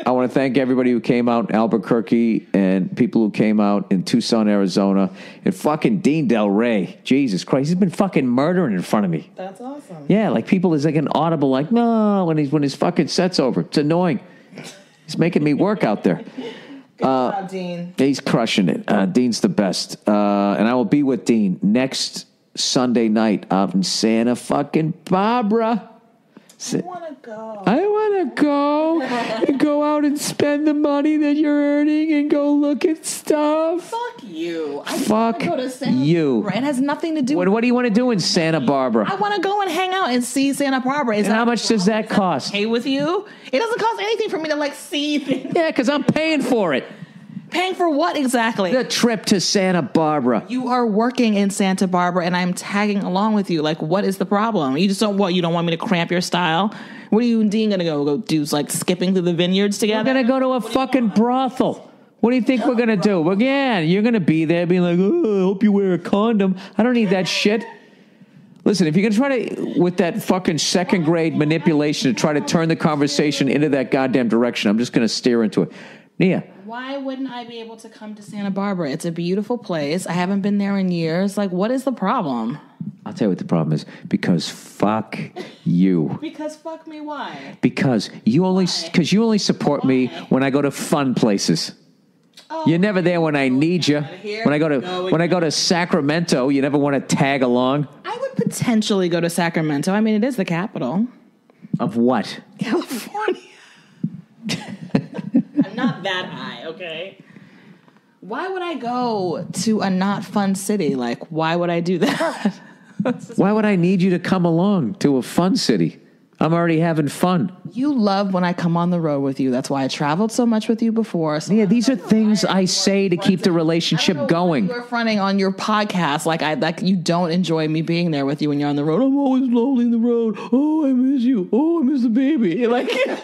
I want to thank everybody who came out in Albuquerque and people who came out in Tucson, Arizona, and fucking Dean Del Rey. Jesus Christ, he's been fucking murdering in front of me. That's awesome. Yeah, like people is like an audible, like, no, when his fucking set's over. It's annoying. He's making me work out there. Good job, Dean. He's crushing it. Dean's the best. And I will be with Dean next Sunday night out in Santa fucking Barbara. I want to go. I want to go and go out and spend the money that you're earning and go look at stuff. Fuck you. Fuck go to Santa you. Barbara. It has nothing to do with... What do you want to do in Santa Barbara? I want to go and hang out and see Santa Barbara. And how much does that cost? Okay with you? It doesn't cost anything for me to like see things. Yeah, because I'm paying for it. Paying for what exactly? The trip to Santa Barbara. You are working in Santa Barbara and I'm tagging along with you. Like, what is the problem? You just don't you don't want me to cramp your style? What are you and Dean gonna go do? Like skipping through the vineyards together? We're gonna go to a fucking brothel. What do you think we're gonna do? Well, yeah, you're gonna be there being like, oh, I hope you wear a condom. I don't need that shit. Listen, if you're going to try to, with that fucking second grade manipulation to try to turn the conversation into that goddamn direction, I'm just going to steer into it. Nia. Why wouldn't I be able to come to Santa Barbara? It's a beautiful place. I haven't been there in years. Like, what is the problem? I'll tell you what the problem is. Because fuck you. Because fuck me, why? Because you only support me when I go to fun places. Oh, you're never there when I need you. When I go to Sacramento, you never want to tag along. I would potentially go to Sacramento. I mean, it is the capital. Of what? California. I'm not that high, okay? Why would I go to a not fun city? Like, why would I do that? Why would I need you to come along to a fun city? I'm already having fun. You love when I come on the road with you. That's why I traveled so much with you before. So yeah, these are things I say to keep the relationship going. You're fronting on your podcast like you don't enjoy me being there with you when you're on the road. I'm always lonely in the road. Oh, I miss you. Oh, I miss the baby. You're like, you're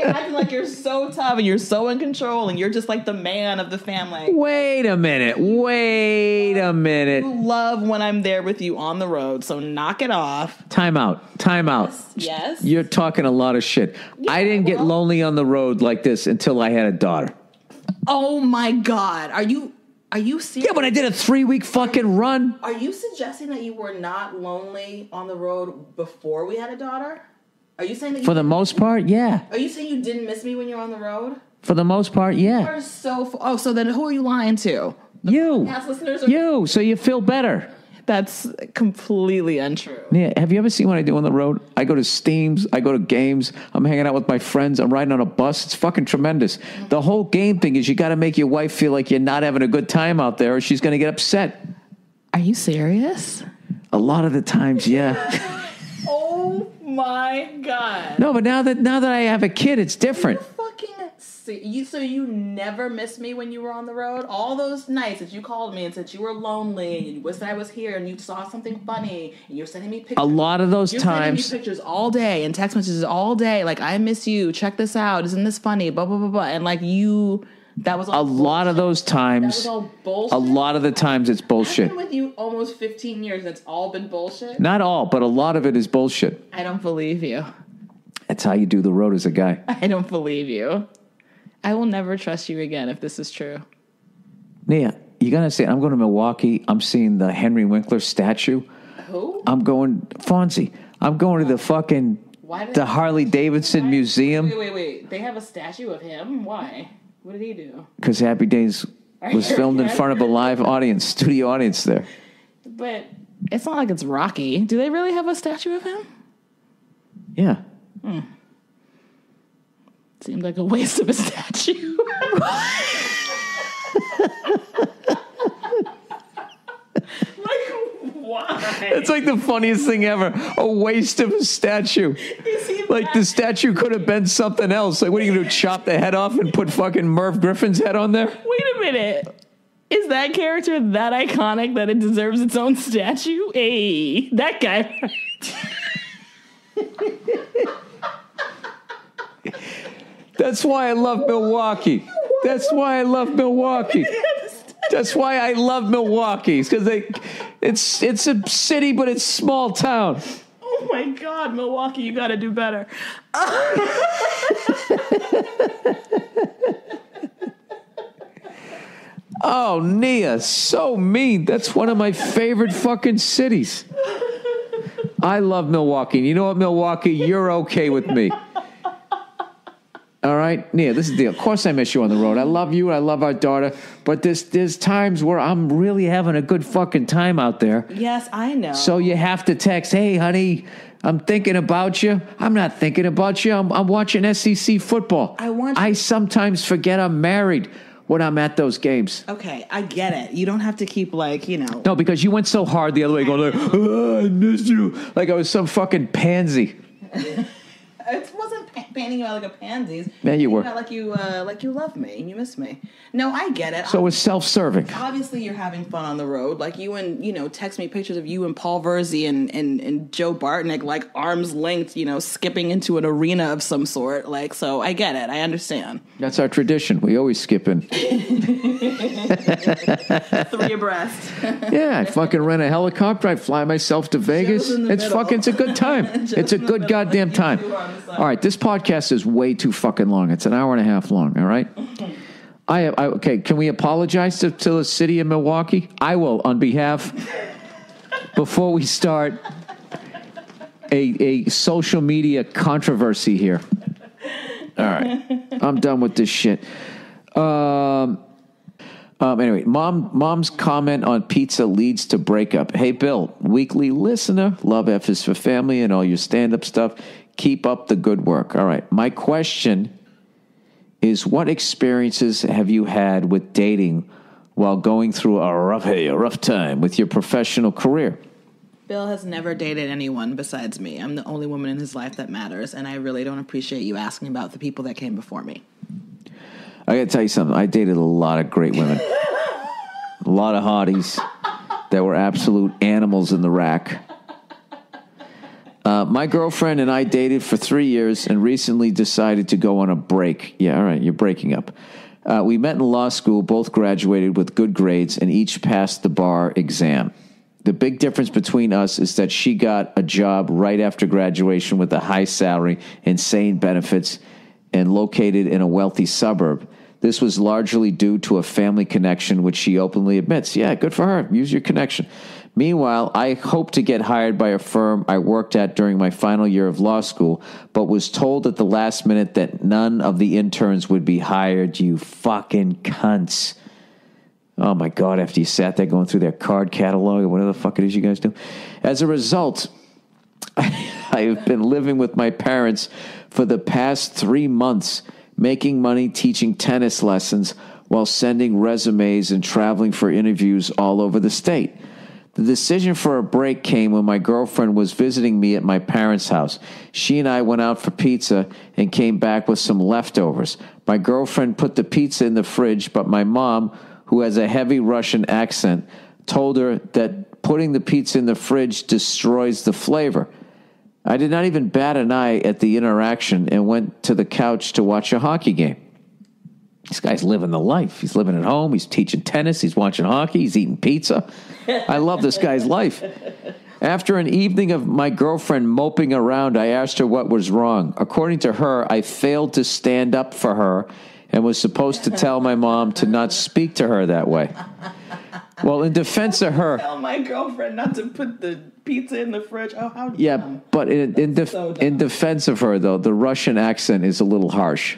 acting like you're so tough and you're so in control and you're just like the man of the family. Wait a minute. You love when I'm there with you on the road, so knock it off. Time out. Yes. You're talking a lot of shit. Yeah, I didn't get lonely on the road like this until I had a daughter. Oh my God. Are you serious? Yeah, but I did a 3-week fucking run. Are you suggesting that you were not lonely on the road before we had a daughter? Are you saying that for the most part, yeah. Are you saying you didn't miss me when you were on the road? For the most part, yeah. You are so so then who are you lying to? You. So you feel better. That's completely untrue. Yeah, have you ever seen what I do on the road? I go to Steams, I go to games, I'm hanging out with my friends, I'm riding on a bus. It's fucking tremendous. Mm-hmm. The whole game thing is you got to make your wife feel like you're not having a good time out there or she's going to get upset. Are you serious? A lot of the times, yeah. Oh my God. No, but now that I have a kid, it's different. So you never missed me when you were on the road? All those nights that you called me and said you were lonely and you wished I was here and you saw something funny and you're sending me pictures. A lot of those times. You're sending me pictures all day and text messages all day. Like, I miss you. Check this out. Isn't this funny? Blah, blah, blah, blah. And like that was all bullshit. Lot of those times. That was all bullshit. A lot of the times it's bullshit. I've been with you almost 15 years and it's all been bullshit? Not all, but a lot of it is bullshit. I don't believe you. That's how you do the road as a guy. I don't believe you. I will never trust you again if this is true. Nia, you got to say, I'm going to Milwaukee. I'm seeing the Henry Winkler statue. Who? I'm going, Fonzie. I'm going to the fucking, the Harley Davidson Museum. Wait. They have a statue of him? Why? What did he do? Because Happy Days was filmed in front of a live audience, studio audience there. But it's not like it's Rocky. Do they really have a statue of him? Yeah. Seemed like a waste of a statue. Why? It's like the funniest thing ever. A waste of a statue. Like the statue could have been something else. Like, what are you going to do? Chop the head off and put fucking Merv Griffin's head on there? Wait a minute. Is that character that iconic that it deserves its own statue? Hey, that guy. That's why I love Milwaukee. That's why I love Milwaukee. That's why I love Milwaukee. Because it's a city, but it's small town. Oh my God, Milwaukee, you got to do better. Oh, Nia, so mean. That's one of my favorite fucking cities. I love Milwaukee. You know what, Milwaukee? You're okay with me. All right? Nia, this is the deal. Of course I miss you on the road. I love you. I love our daughter. But there's times where I'm really having a good fucking time out there. Yes, I know. So you have to text, hey, honey, I'm thinking about you. I'm not thinking about you. I'm watching SEC football. I sometimes forget I'm married when I'm at those games. Okay, I get it. You don't have to keep No, because you went so hard the other way, going like, oh, I miss you. Like I was some fucking pansy. It wasn't painting you out like a pansies. Yeah, you were. Like you love me and you miss me. No, I get it. So it's self-serving. Obviously, you're having fun on the road. Like you and text me pictures of you and Paul Verzi and Joe Bartnick, like arms linked, skipping into an arena of some sort. Like, so I get it. I understand. That's our tradition. We always skip in. 3 abreast. Yeah, I fucking rent a helicopter. I fly myself to Vegas. It's a good time. It's a good goddamn time. All right, this podcast is way too fucking long. It's an hour and a half long, all right? Okay, can we apologize to the city of Milwaukee? I will, on behalf, before we start a social media controversy here. All right, I'm done with this shit. Anyway, mom's comment on pizza leads to breakup. Hey, Bill, weekly listener, love F is for family and all your stand-up stuff. Keep up the good work. All right, my question is, what experiences have you had with dating while going through a rough time with your professional career? Bill has never dated anyone besides me. I'm the only woman in his life that matters, and I really don't appreciate you asking about the people that came before me. I got to tell you something. I dated a lot of great women. A lot of hotties that were absolute animals in the rack. My girlfriend and I dated for 3 years and recently decided to go on a break. Yeah, all right, you're breaking up. We met in law school, both graduated with good grades, and each passed the bar exam. The big difference between us is that she got a job right after graduation with a high salary, insane benefits, and located in a wealthy suburb. This was largely due to a family connection, which she openly admits. Yeah, good for her. Use your connection. Meanwhile, I hoped to get hired by a firm I worked at during my final year of law school, but was told at the last minute that none of the interns would be hired. You fucking cunts. Oh, my God, after you sat there going through their card catalog or whatever the fuck it is you guys do. As a result, I have been living with my parents for the past 3 months, making money teaching tennis lessons while sending resumes and traveling for interviews all over the state. The decision for a break came when my girlfriend was visiting me at my parents' house. She and I went out for pizza and came back with some leftovers. My girlfriend put the pizza in the fridge, but my mom, who has a heavy Russian accent, told her that putting the pizza in the fridge destroys the flavor. I did not even bat an eye at the interaction and went to the couch to watch a hockey game. This guy's living the life. He's living at home. He's teaching tennis. He's watching hockey. He's eating pizza. I love this guy's life. After an evening of my girlfriend moping around, I asked her what was wrong. According to her, I failed to stand up for her and was supposed to tell my mom to not speak to her that way. Well, in defense of her... Tell my girlfriend not to put the pizza in the fridge. Oh, how dumb. Yeah, but in defense of her, though, the Russian accent is a little harsh.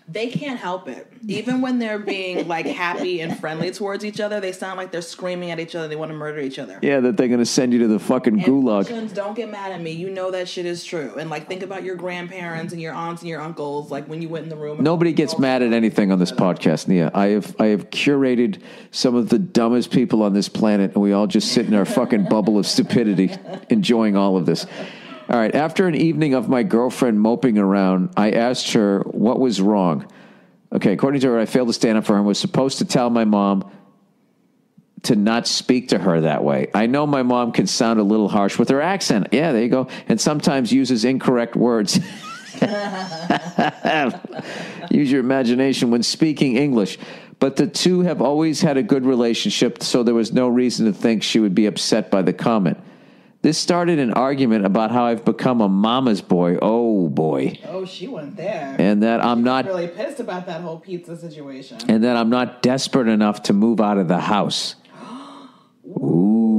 They can't help it. Even when they're being like happy and friendly towards each other, they sound like they're screaming at each other. They want to murder each other. Yeah, that they're going to send you to the fucking gulag. Russians, don't get mad at me. You know that shit is true. And like, think about your grandparents and your aunts and your uncles. Like when you went in the room. Nobody gets mad at anything on this podcast, Nia. I have curated some of the dumbest people on this planet, and we all just sit in our fucking bubble of stupidity, enjoying all of this. All right, after an evening of my girlfriend moping around, I asked her what was wrong. Okay, according to her, I failed to stand up for her and was supposed to tell my mom to not speak to her that way. I know my mom can sound a little harsh with her accent. Yeah, there you go. And sometimes uses incorrect words. Use your imagination when speaking English. But the two have always had a good relationship, so there was no reason to think she would be upset by the comment. This started an argument about how I've become a mama's boy. Oh, boy. Oh, she went there. And that I'm not really pissed about that whole pizza situation. And that I'm not desperate enough to move out of the house. Ooh.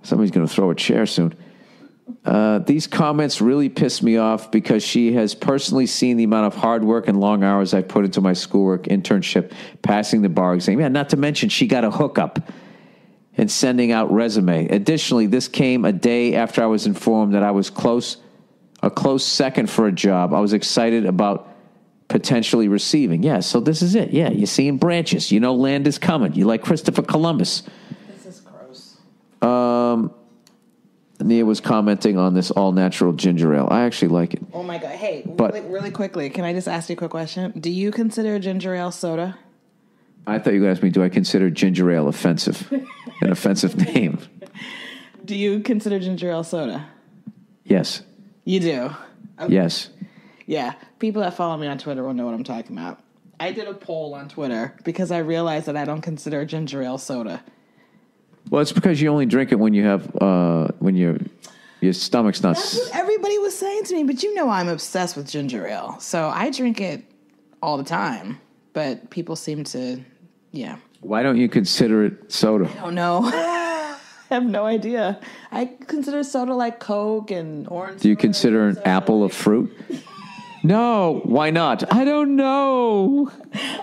Somebody's going to throw a chair soon. These comments really piss me off because she has personally seen the amount of hard work and long hours I put into my schoolwork, internship, passing the bar exam. Yeah, not to mention she got a hookup and sending out resume. Additionally, this came a day after I was informed that I was a close second for a job I was excited about potentially receiving. Yeah, so this is it. Yeah, you're seeing branches. You know land is coming. You like Christopher Columbus. This is gross. Nia was commenting on this all-natural ginger ale. I actually like it. Oh, my God. Hey, really quickly, can I just ask you a quick question? Do you consider ginger ale soda? I thought you were going to ask me, do I consider ginger ale offensive? An offensive name. Do you consider ginger ale soda? Yes. You do? Okay. Yes. Yeah. People that follow me on Twitter will know what I'm talking about. I did a poll on Twitter because I realized that I don't consider ginger ale soda. Well, it's because you only drink it when you have, when your stomach's not... That's what everybody was saying to me, but you know I'm obsessed with ginger ale. So I drink it all the time, but people seem to, yeah. Why don't you consider it soda? I don't know. I have no idea. I consider soda like Coke and orange. Do you consider an apple a fruit? No, why not? I don't know.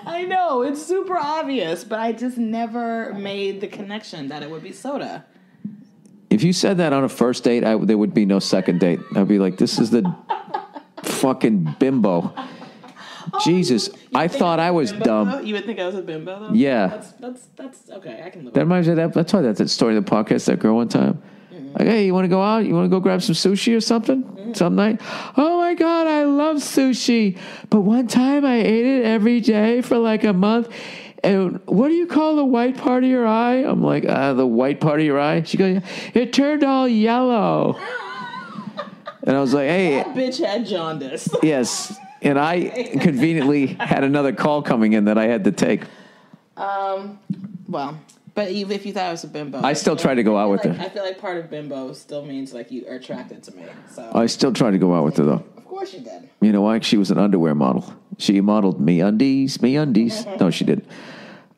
I know, it's super obvious, but I just never made the connection that it would be soda. If you said that on a first date, there would be no second date. I'd be like, this is the fucking bimbo. Jesus, I thought I was dumb. Though? You would think I was a bimbo, though? Yeah. That's okay, I can live that reminds me of that. I told you that story in the podcast, that girl one time. Like, hey, you want to go out? You want to go grab some sushi or something? Some night? Oh, my God, I love sushi. But one time I ate it every day for like a month. And what do you call the white part of your eye? I'm like, the white part of your eye? She goes, it turned all yellow. And I was like, hey. That bitch had jaundice. Yes. And I conveniently had another call coming in that I had to take. Well... But if you thought I was a bimbo, I still try to go out with her. I feel like part of bimbo still means like you are attracted to me. So I still try to go out with her, though. Of course you did. You know why? She was an underwear model. She modeled me undies. No, she didn't.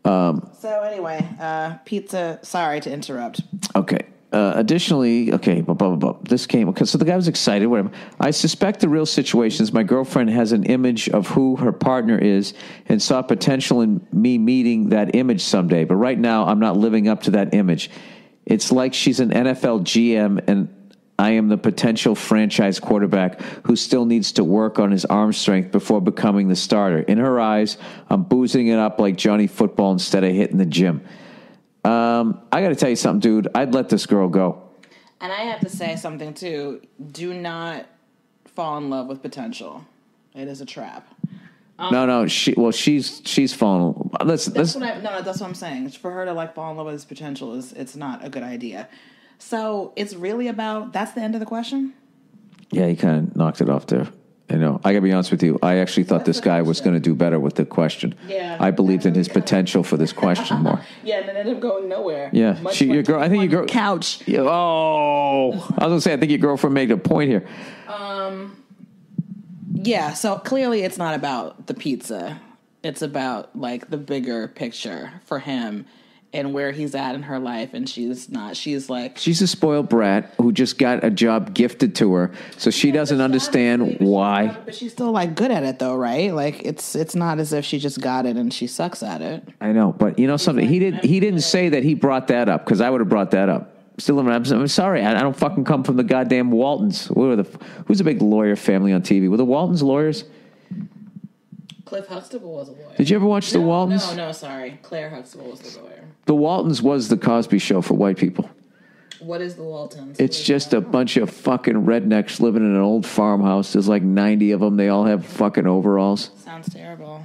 So anyway, pizza. Sorry to interrupt. Okay. Additionally, okay, this came, okay, so the guy was excited, whatever. I suspect the real situation is my girlfriend has an image of who her partner is and saw potential in me meeting that image someday. But right now, I'm not living up to that image. It's like she's an NFL GM and I am the potential franchise quarterback who still needs to work on his arm strength before becoming the starter. In her eyes, I'm boozing it up like Johnny Football instead of hitting the gym. I got to tell you something, dude. I'd let this girl go. And I have to say something too. Do not fall in love with potential. It is a trap. No. She's fallen. That's what I'm saying. For her to like fall in love with his potential it's not a good idea. So it's really about. That's the end of the question. Yeah, he kind of knocked it off there. I know. I got to be honest with you. I actually thought this guy was going to do better with the question. Yeah. I believed in his potential for this question more. Yeah, and it ended up going nowhere. Yeah. Your girl. I think your girl. Couch. Yeah, oh, I was going to say. I think your girlfriend made a point here. Yeah. So clearly, it's not about the pizza. It's about like the bigger picture for him and where he's at in her life, and she's not. She's a spoiled brat who just got a job gifted to her, so she doesn't understand why. But she's still like good at it, though, right? Like it's not as if she just got it and she sucks at it. I know, but you know something? He didn't say that he brought that up because I would have brought that up. Still, I'm sorry, I don't fucking come from the goddamn Waltons. Who's a big lawyer family on TV? Were the Waltons lawyers? Cliff Huxtable was a lawyer. Did you ever watch The Waltons? No, sorry. Claire Huxtable was the lawyer. The Waltons was the Cosby Show for white people. What is the Waltons? It's just a bunch of fucking rednecks living in an old farmhouse. There's like 90 of them. They all have fucking overalls. Sounds terrible.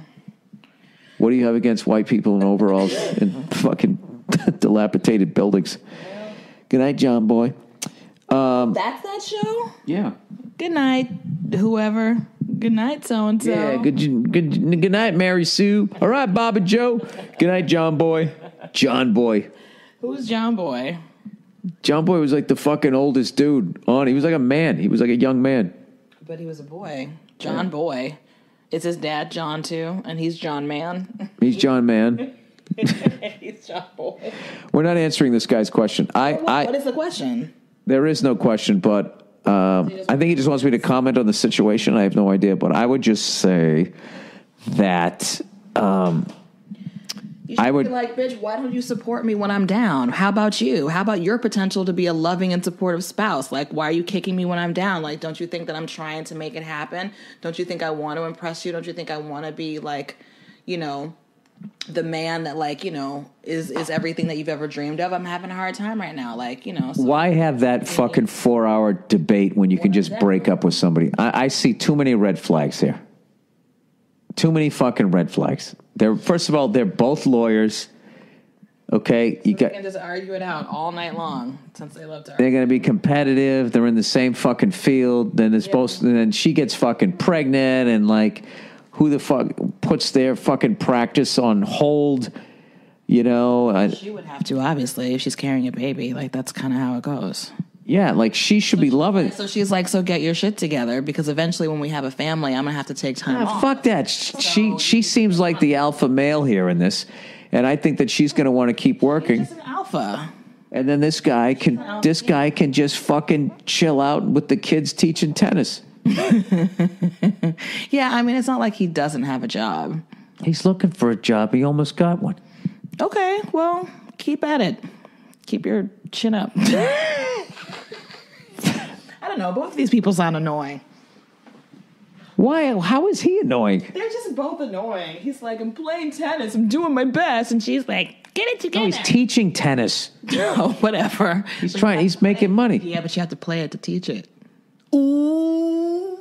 What do you have against white people in overalls in fucking dilapidated buildings? Yeah. Good night, John Boy. That's that show? Yeah. Good night, whoever. Good night, so-and-so. Yeah, good night, Mary Sue. All right, Bob and Joe. Good night, John Boy. John Boy. Who's John Boy? John Boy was like the fucking oldest dude on. He was like a man. He was like a young man. But he was a boy. John Boy. Is his dad John too? And he's John Man? He's John Man. He's John Boy. We're not answering this guy's question. What is the question? There is no question, but I think he just wants me to comment on the situation. I have no idea, but I would just say that I would be like, bitch, why don't you support me when I'm down? How about you? How about your potential to be a loving and supportive spouse? Like, why are you kicking me when I'm down? Like, don't you think that I'm trying to make it happen? Don't you think I want to impress you? Don't you think I want to be like, you know, the man that, like, you know, is everything that you've ever dreamed of? I'm having a hard time right now. Like, you know. So why have that fucking 4-hour debate when you can just break up with somebody? I see too many red flags here. Too many fucking red flags. First of all, they're both lawyers. Okay, they can just argue it out all night long since they love to argue. They're going to be competitive. They're in the same fucking field. Then then she gets fucking pregnant, and like, who the fuck puts their fucking practice on hold? You know, she would have to, obviously, if she's carrying a baby. Like, that's kind of how it goes. Yeah, like, she should be loving. So she's like, so get your shit together, because eventually when we have a family, I'm going to have to take time off. Fuck that. She seems like the alpha male here in this, and I think that she's going to want to keep working. He's just an alpha. And then this guy can just fucking chill out with the kids teaching tennis. Yeah, I mean, it's not like he doesn't have a job. He's looking for a job. He almost got one. Okay, well, keep at it. Keep your chin up. I don't know. Both of these people sound annoying. Why? How is he annoying? They're just both annoying. He's like, I'm playing tennis. I'm doing my best. And she's like, get it together. No, he's teaching tennis. No, whatever. He's making money. Yeah, but you have to play it to teach it. Ooh.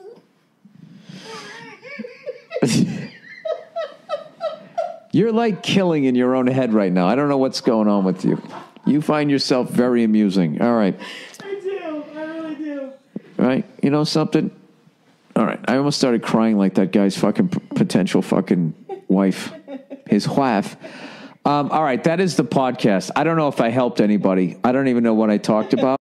You're like killing in your own head right now. I don't know what's going on with you. You find yourself very amusing. All right. I do. I really do. All right. You know something? All right. I almost started crying like that guy's fucking potential fucking wife. His wife. All right. That is the podcast. I don't know if I helped anybody. I don't even know what I talked about.